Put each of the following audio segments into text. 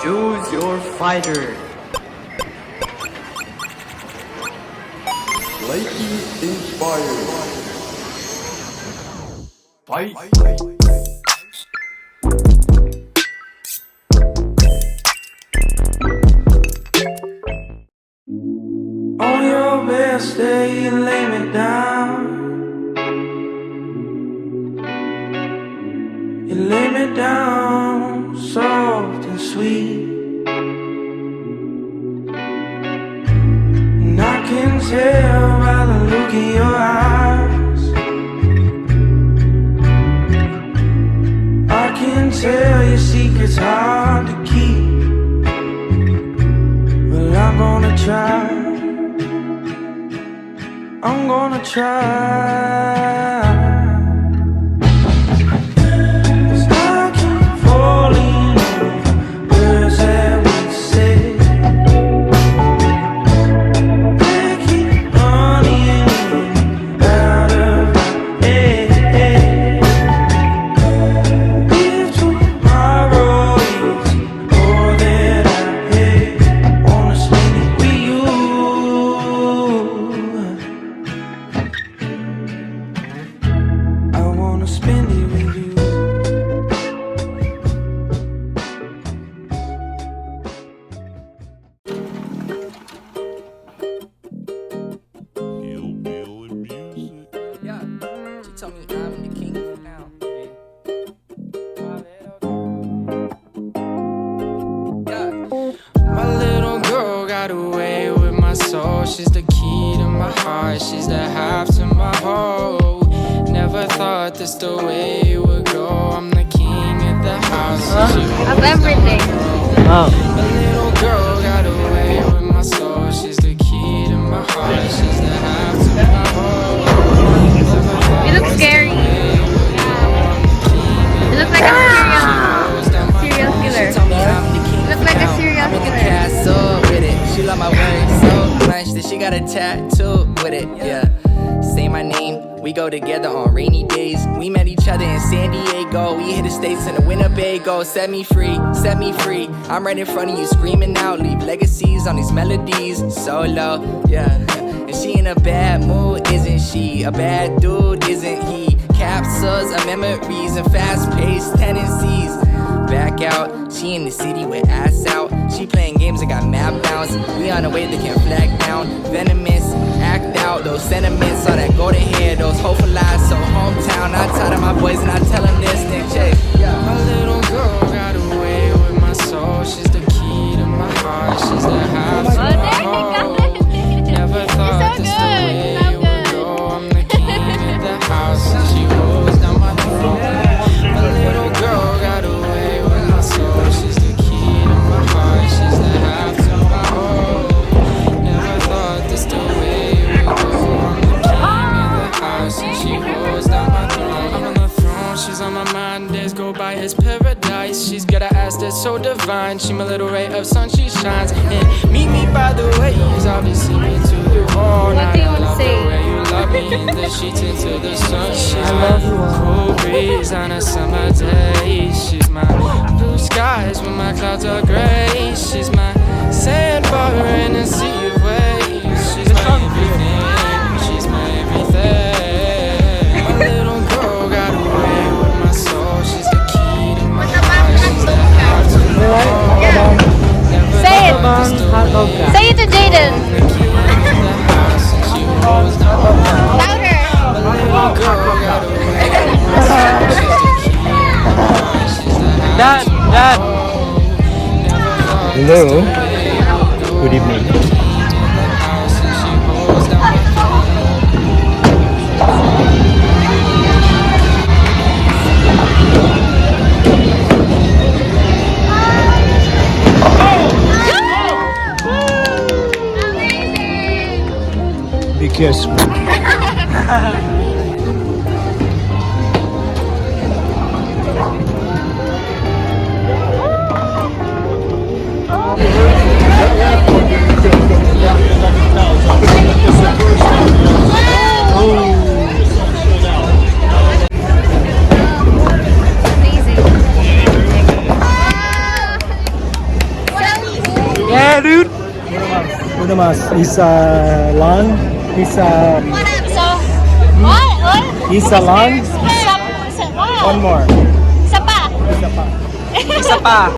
Choose your fighter. Slightly inspired. Fight. On your best day, you lay me down. You lay me down, soft and sweet. And I can tell by the look in your eyes. I can tell your secrets hard to keep. Well, I'm gonna try. I'm gonna try. 'Cause I keep falling on words that we said. They keep running out of my head. If tomorrow is more than I had, wanna spend it with you. I wanna spend it with you. Hillbilly music. Yeah, she told me I'm the king for now. Yeah. My little girl got away with my soul. She's the key to my heart. She's the half to my whole. Never thought this the way it would go. I'm the king of the house. Of everything. Oh. My little girl got away with my soul. She's the key to my heart. She's the half to my whole. You look scary. You look like a serial killer. You look like a serial killer. Castle with it. She love my words so much that she got a tattoo with it. Yeah. Say my name. We go together on rainy days. We met each other in San Diego. We hit the States in a Winnebago. Set me free, set me free. I'm right in front of you screaming out. Leave legacies on these melodies. Solo, yeah. And she in a bad mood, isn't she? A bad dude, isn't he? Capsules of memories and fast-paced tendencies. Back out, she in the city with ass out. She playing games that got map bounce. We on the way, they can't flag down. Venomous, act out, those sentiments, all that golden hair, those hopeful lies. So hometown, I tell to my boys and I tell them this thing, Chase. Yeah. My little girl got away with my soul. She's the key to my heart. She's the half to my whole. Never thought this the way it would go. I'm the king of the house and she rolls down my throat. My little girl got away with my soul. She's the key to my heart. She's the half to my whole. Never thought this the way it would go. I'm the king of the house and she rolls down my throat. I'm on the throne, she's on my mind. Days go by, his paradise. She's got an ass that's so divine. She my little ray of sun, she shines. And meet me by the waves. I'll be singing to you all night. What do you want to The say? way you love me in the sheets into the sunshine. I love you. Cool breeze on a summer day. She's my blue skies when my clouds are gray. She's my sandbar in a sea of waves. She's my everything. She's my everything. My little girl got away with my soul. She's the key to my heart. She's the heart to my heart. Never Say it. thought this the way Say it to Jaden. the key to the house and she rolls down my throat. Louder. My little girl got away with my soul. She's the key to my heart. She's the heart Dad, to my Dad. whole. Never thought this Hello. the way it would go. Good evening. The key to the house and she rolls down my throat. Be careful. yeah, dude. Uno mas. Isa lang. Isa. So, what? Isa lang. What? One more. Isa pa. Isa pa. Isa pa.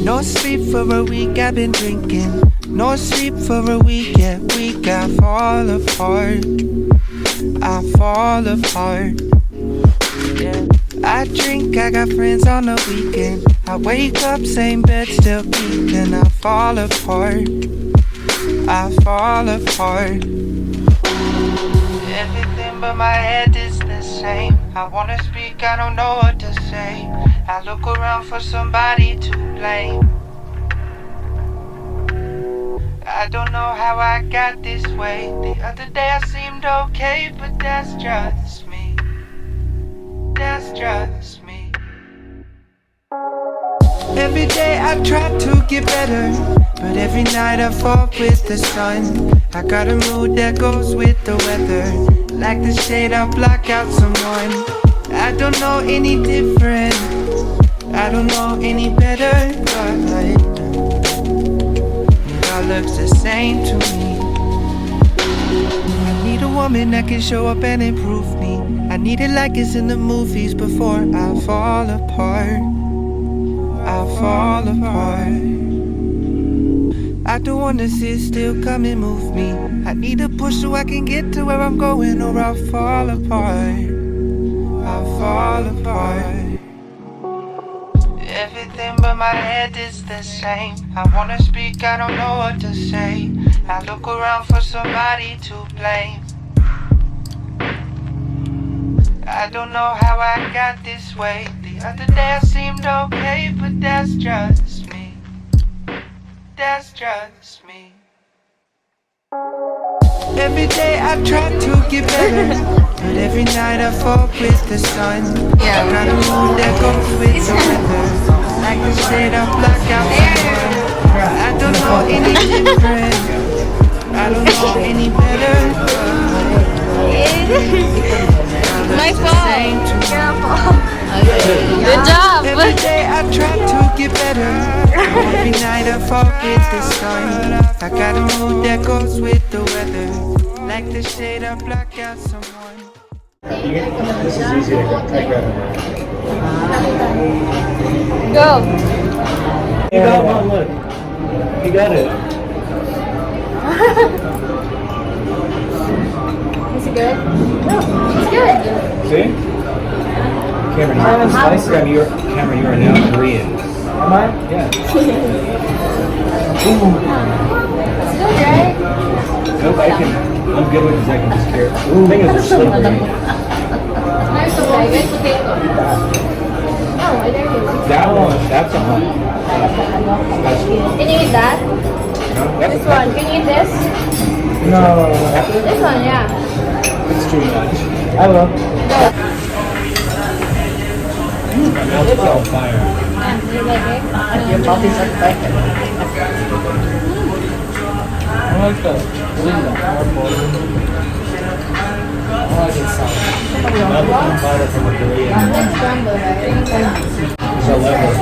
No sleep for a week, I've been drinking. No sleep for a week, yeah, week I fall apart. I fall apart. Yeah. I drink, I got friends on the weekend. I wake up, same bed, still beating. I fall apart. I fall apart. Everything but my head is the same. I wanna speak, I don't know what to say. I look around for somebody to blame. I don't know how I got this way. The other day I seemed okay, but that's just me. That's just me. Every day I try to get better, but every night I fall with the sun. I got a mood that goes with the weather. Like the shade, I'll block out someone. I don't know any different. I don't know any better, but it all looks the same to me. I need a woman that can show up and improve me. I need it like it's in the movies before I fall apart. I fall apart. I don't wanna sit still, come and move me. I need a push so I can get to where I'm going, or I'll fall apart. I'll fall apart. Everything but my head is the same. I wanna speak, I don't know what to say. I look around for somebody to blame. I don't know how I got this way. The other day I seemed okay, but that's just me. That's just me. Every day I try to get better, but every night I fall with the sun. I got a mood that goes with the weather. Like the shade I block out someone. I don't know any different. I don't know any better. My fault. Good job. Every day I try to get better. Every night I fall with the sun. I got a mood that goes with the weather. Like the shade I block out someone. This is easy to get. I grab it. Go. You got one, look. You got it. Is it good? It's good. See? Cameron, you're nice. Cameron, you are now Korean. Am I? Yeah. It's good, right? Nope, I'm good with this. I can just carry it. The thing is, it's slippery. Nice to try. Good potato. Oh, there you go. That one, that's a hot. Can you eat that? No, that's This one. Can you eat this? No. This one, yeah. It's too much. I will. Now it's on fire. You like it? Your mouth is on fire. I like the Linda. I like it sour. Not the powder from the Korean. Let's scramble, right? It's a level.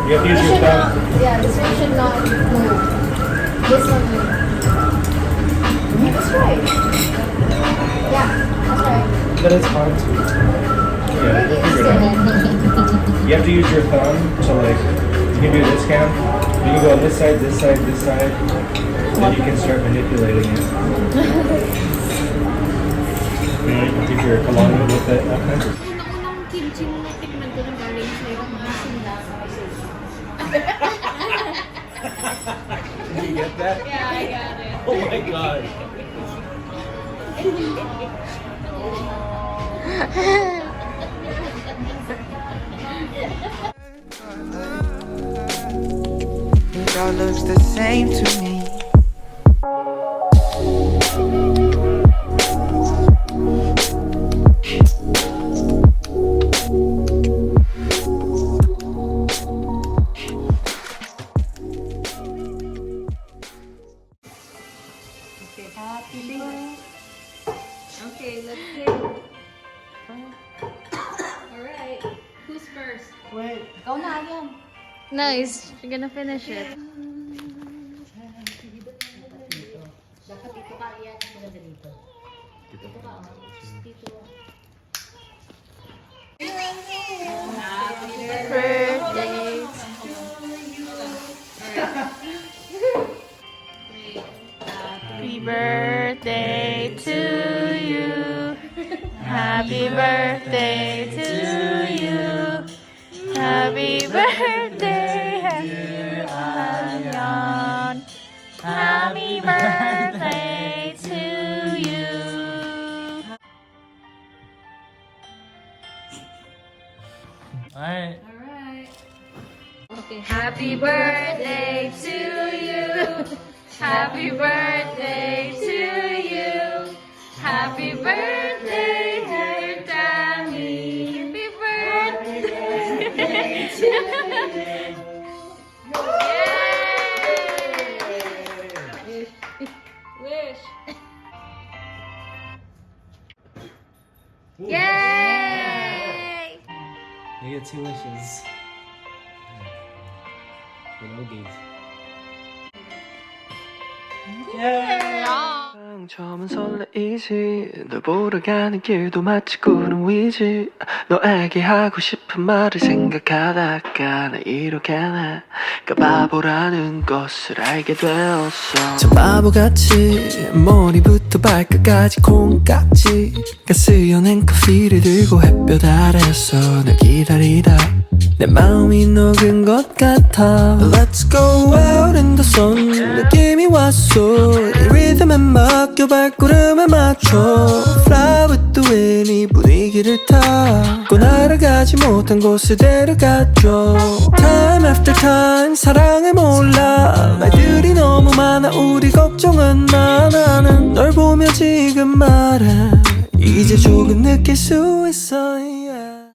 You have to use your thumb. Yeah, this one should not move. This one move. That's right. Yeah, that's right. But it's hard to. Yeah, figure it out. You have to use your thumb to to give you a discount. You can go on this side, this side, this side. Then you can start manipulating it. And if you're aligned with it, okay. Kimchi mo natikman ko ng orange na yung masinda. Did you get that? Yeah, I got it. Oh my god. It all looks the same to me. Okay, let's do. Alright. Who's first? Wait. Go na, yan. Nice. You're gonna finish it. Dapat dito ka, yan. Maganda dito. Dito ka, dito. Birthday. Happy birthday to you. Happy birthday to you. Happy birthday, dear Aliane. Happy birthday to you. Alright. Alright. Okay. Happy birthday to you. Happy birthday to you. Happy birthday, dear Tammy. Happy birthday to you. Wish. Yay! You get 2 wishes. No gates. 처음은 설레이지 널 보러 가는 길도 마치 구름 위지 너에게 하고 싶은 말을 생각하다가 나 이렇게 내가 바보라는 것을 알게 되었어 참 바보같이 머리부터 발끝까지 콩깍지가 쓰여낸 커피를 들고 햇볕 아래서 널 기다리다 내 마음이 녹은 것 같아 Let's go out in the sun 느낌이 왔어 이 리듬에 맡겨 발걸음에 맞춰 Fly with the wind 이 분위기를 타고 날아가지 못한 곳에 데려가줘 Time after time 사랑을 몰라 말들이 너무 많아 우리 걱정은 마 나는 널 보며 지금 말해 이제 조금 느낄 수 있어